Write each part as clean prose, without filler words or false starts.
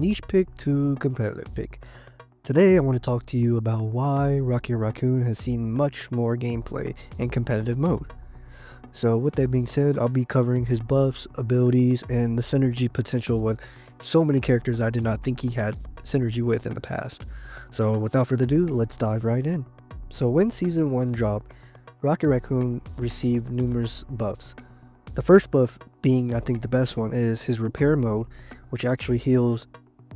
Niche pick to competitive pick. Today I want to talk to you about why Rocky Raccoon has seen much more gameplay in competitive mode. So with that being said, I'll be covering his buffs, abilities, and the synergy potential with so many characters I did not think he had synergy with in the past. So without further ado, let's dive right in. So when Season 1 dropped, Rocky Raccoon received numerous buffs. The first buff being, I think, the best one is his repair mode, which actually heals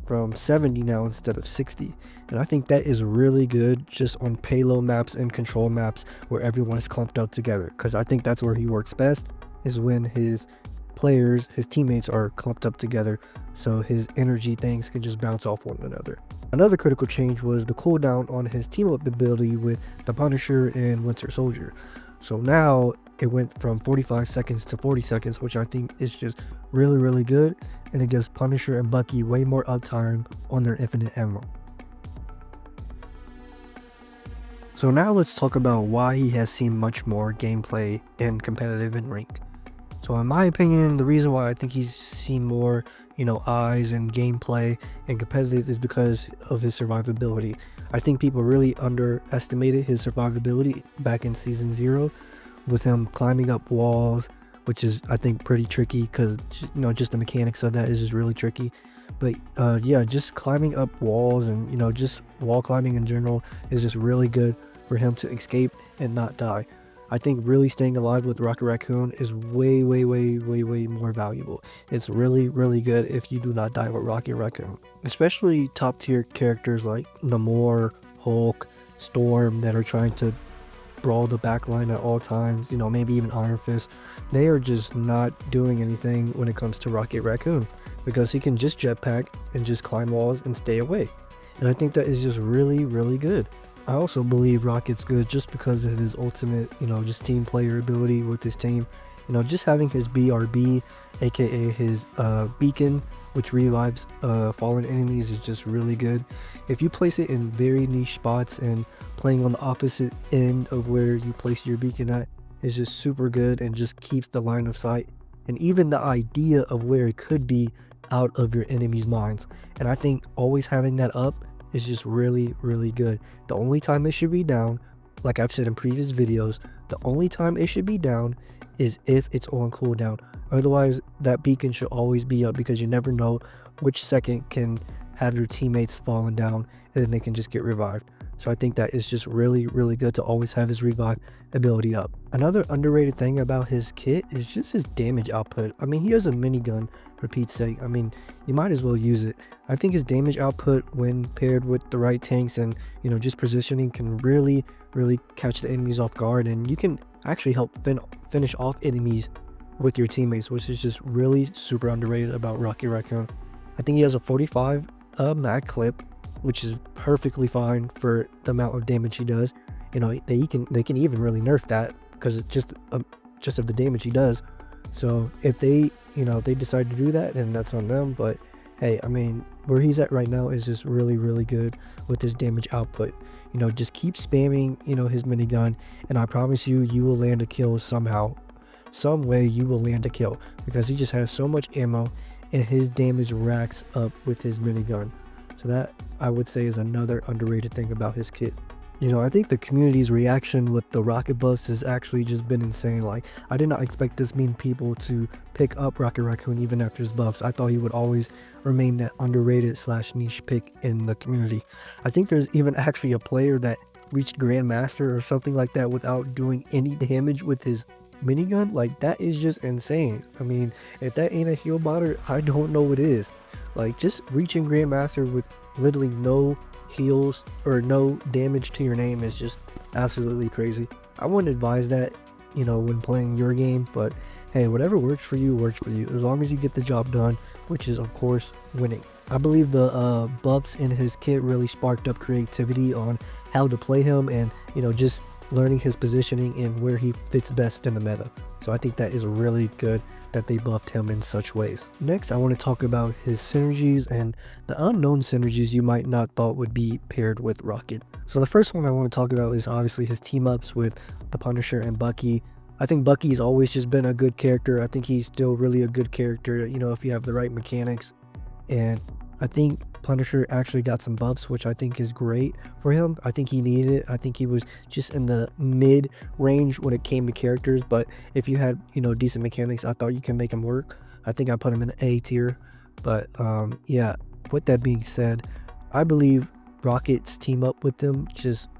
from 70 now instead of 60, and I think that is really good just on payload maps and control maps where everyone is clumped up together, because I think that's where he works best, is when his teammates are clumped up together, so his energy things can just bounce off one another. Another critical change was the cooldown on his team up ability with the Punisher and Winter Soldier. So now it went from 45 seconds to 40 seconds, which I think is just really good, and it gives Punisher and Bucky way more uptime on their infinite ammo. So now let's talk about why he has seen much more gameplay in competitive and rank. So in my opinion, the reason why I think he's seen more, eyes and gameplay and competitive is because of his survivability. I think people really underestimated his survivability back in Season 0 with him climbing up walls, which is, I think, pretty tricky because, just the mechanics of that is just really tricky. But yeah, just climbing up walls and, just wall climbing in general is just really good for him to escape and not die. I think really staying alive with Rocky Raccoon is way more valuable. It's really good if you do not die with Rocky Raccoon. Especially top tier characters like Namor, Hulk, Storm that are trying to brawl the backline at all times, maybe even Iron Fist. They are just not doing anything when it comes to Rocket Raccoon because he can just jetpack and just climb walls and stay away. And I think that is just really good. I also believe Rocket's good just because of his ultimate, just team player ability with his team. Just having his BRB, aka his beacon, which revives fallen enemies, is just really good. If you place it in very niche spots and playing on the opposite end of where you place your beacon at is just super good and just keeps the line of sight and even the idea of where it could be out of your enemy's minds. And I think always having that up is just really good. The only time it should be down, like I've said in previous videos, the only time it should be down is if it's on cooldown. Otherwise, that beacon should always be up because you never know which second can have your teammates falling down and then they can just get revived. So I think that is just really good to always have his revive ability up. Another underrated thing about his kit is just his damage output. I mean, he has a minigun, for Pete's sake. I mean, you might as well use it. I think his damage output when paired with the right tanks and, just positioning can really catch the enemies off guard, and you can actually help finish off enemies with your teammates, which is just really super underrated about Rocky Raccoon. I think he has a 45 mag clip, which is perfectly fine for the amount of damage he does. They can even really nerf that because it's just of the damage he does. So if they they decide to do that, then that's on them. But hey, I mean, where he's at right now is just really good with his damage output. Just keep spamming his minigun, and I promise you will land a kill somehow. Some way you will land a kill because he just has so much ammo and his damage racks up with his minigun. So that, I would say, is another underrated thing about his kit. I think the community's reaction with the rocket buffs has actually just been insane. Like, I did not expect this many people to pick up Rocket Raccoon even after his buffs. I thought he would always remain that underrated / niche pick in the community. I think there's even actually a player that reached Grandmaster or something like that without doing any damage with his minigun. Like, that is just insane. I mean, if that ain't a heal botter, I don't know what is. Like, just reaching Grandmaster with literally no heals or no damage to your name is just absolutely crazy. I wouldn't advise that, when playing your game, but hey, whatever works for you works for you, as long as you get the job done, which is of course winning. I believe the buffs in his kit really sparked up creativity on how to play him and, just learning his positioning and where he fits best in the meta. So I think that is really good that they buffed him in such ways. Next, I want to talk about his synergies and the unknown synergies you might not thought would be paired with Rocket. So the first one I want to talk about is obviously his team ups with the Punisher and Bucky. I think Bucky's always just been a good character. I think he's still really a good character, if you have the right mechanics. And I think Punisher actually got some buffs, which I think is great for him. I think he needed it. I think he was just in the mid range when it came to characters, but if you had, decent mechanics, I thought you can make him work. I think I put him in the A tier. But yeah, with that being said, I believe Rocket's team up with them just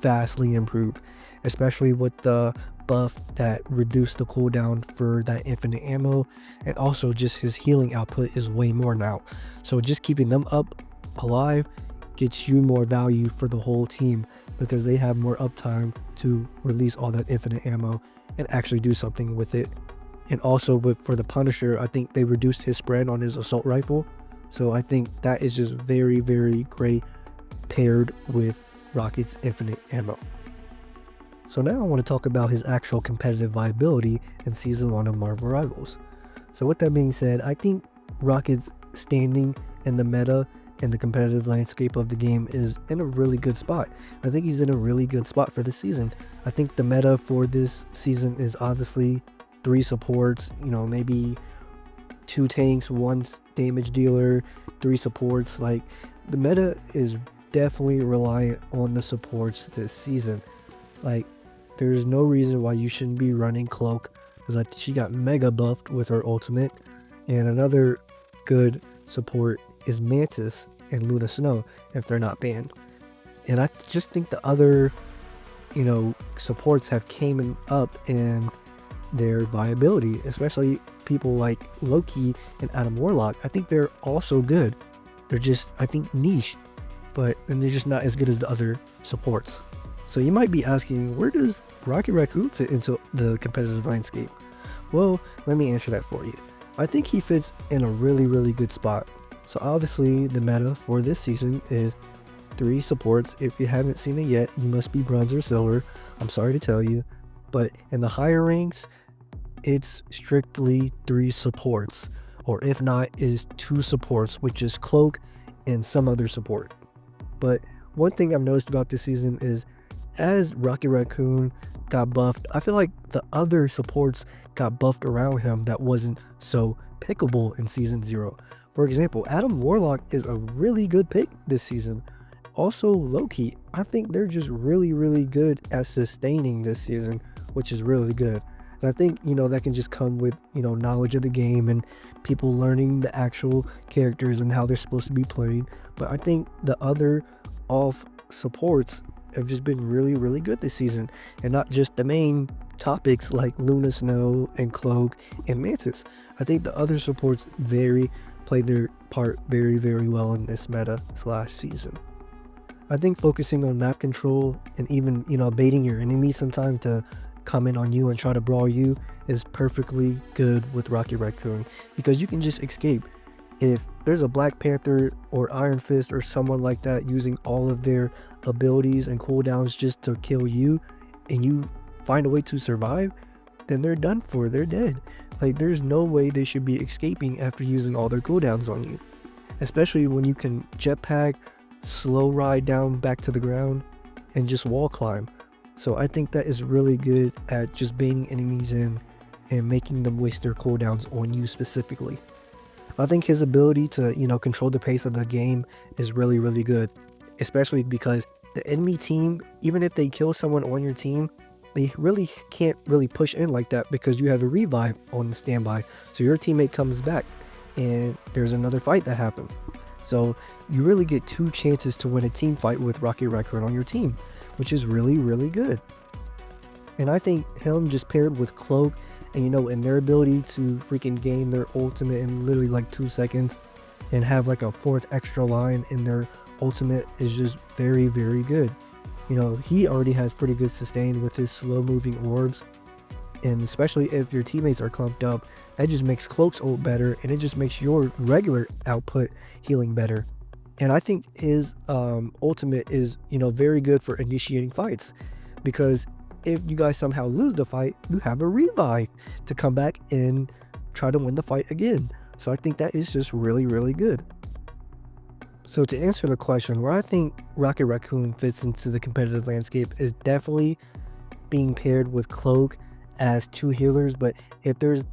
vastly improved, especially with the buff that reduced the cooldown for that infinite ammo, and also just his healing output is way more now. So just keeping them up alive gets you more value for the whole team, because they have more uptime to release all that infinite ammo and actually do something with it. And also for the Punisher, I think they reduced his spread on his assault rifle, so I think that is just very, very great paired with Rocket's infinite ammo. So now I want to talk about his actual competitive viability in Season 1 of Marvel Rivals. So with that being said, I think Rocket's standing in the meta and the competitive landscape of the game is in a really good spot. I think he's in a really good spot for this season. I think the meta for this season is obviously 3 supports, maybe 2 tanks, 1 damage dealer, 3 supports. Like, the meta is definitely reliant on the supports this season. Like, there's no reason why you shouldn't be running Cloak, because she got mega buffed with her ultimate. And another good support is Mantis and Luna Snow if they're not banned. And I just think the other, supports have came up in their viability, especially people like Loki and Adam Warlock. I think they're also good. They're just, I think, niche, and they're just not as good as the other supports. So you might be asking, where does Rocket Raccoon fit into the competitive landscape? Well, let me answer that for you. I think he fits in a really, really good spot. So obviously the meta for this season is 3 supports. If you haven't seen it yet, you must be bronze or silver. I'm sorry to tell you. But in the higher ranks, it's strictly 3 supports. Or if not, is 2 supports, which is Cloak and some other support. But one thing I've noticed about this season is, as Rocket Raccoon got buffed, I feel like the other supports got buffed around him that wasn't so pickable in Season 0. For example, Adam Warlock is a really good pick this season. Also Loki, I think they're just really, really good at sustaining this season, which is really good. And I think, that can just come with, knowledge of the game and people learning the actual characters and how they're supposed to be played. But I think the other off supports have just been really, really good this season, and not just the main topics like Luna Snow and Cloak and Mantis. I think the other supports play their part very, very well in this meta / season. I think focusing on map control and even, baiting your enemies sometime to come in on you and try to brawl you is perfectly good with Rocket Raccoon, because you can just escape. If there's a Black Panther or Iron Fist or someone like that using all of their abilities and cooldowns just to kill you, and you find a way to survive, then they're done for, they're dead. Like, there's no way they should be escaping after using all their cooldowns on you, especially when you can jetpack, slow ride down back to the ground, and just wall climb. So I think that is really good at just baiting enemies in and making them waste their cooldowns on you specifically. I think his ability to, control the pace of the game is really, really good, especially because the enemy team, even if they kill someone on your team, they really can't really push in like that, because you have a revive on standby. So your teammate comes back and there's another fight that happens. So you really get 2 chances to win a team fight with Rocket Raccoon on your team, which is really, really good. And I think him just paired with Cloak and, in their ability to freaking gain their ultimate in literally like 2 seconds and have like a 4th extra line in their ultimate is just very, very good. He already has pretty good sustain with his slow moving orbs, and especially if your teammates are clumped up, that just makes Cloak's ult better, and it just makes your regular output healing better. And I think his ultimate is, very good for initiating fights, because if you guys somehow lose the fight, you have a revive to come back and try to win the fight again. So I think that is just really, really good. So to answer the question, where I think Rocket Raccoon fits into the competitive landscape is definitely being paired with Cloak as 2 healers. But if there's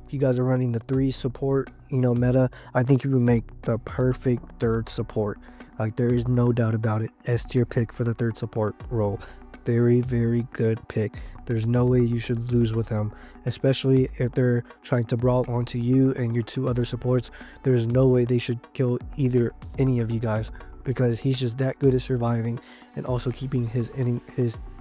if you guys are running the 3 support, meta, I think you would make the perfect 3rd support. Like, there is no doubt about it. S tier pick for the 3rd support role. Very, very good pick. There's no way you should lose with him, especially if they're trying to brawl onto you and your 2 other supports. There's no way they should kill any of you guys, because he's just that good at surviving and also keeping his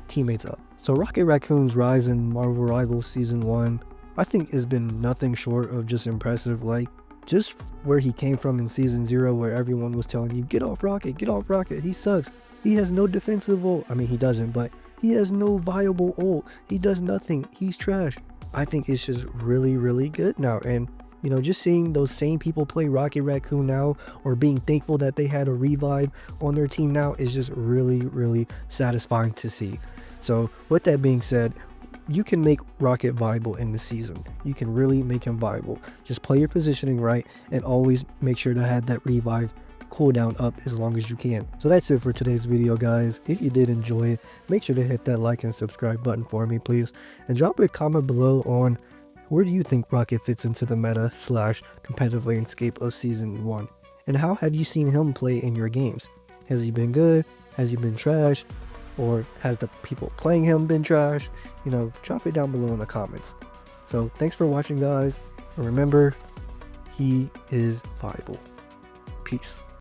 teammates up. So Rocket Raccoon's rise in Marvel Rivals Season 1, I think, has been nothing short of just impressive. Like, just where he came from in Season 0, where everyone was telling you, get off Rocket, he sucks. He has no defensive ult. I mean, he doesn't, but he has no viable ult. He does nothing. He's trash. I think it's just really, really good now. And, just seeing those same people play Rocket Raccoon now, or being thankful that they had a revive on their team now, is just really, really satisfying to see. So with that being said, you can make Rocket viable in the season. You can really make him viable. Just play your positioning right, and always make sure to have that revive cooldown up as long as you can. So that's it for today's video, guys. If you did enjoy it, make sure to hit that like and subscribe button for me, please, and drop a comment below on where do you think Rocket fits into the meta / competitive landscape of Season 1, and how have you seen him play in your games? Has he been good? Has he been trash? Or has the people playing him been trash? Drop it down below in the comments. So thanks for watching, guys, and remember, he is viable. Peace.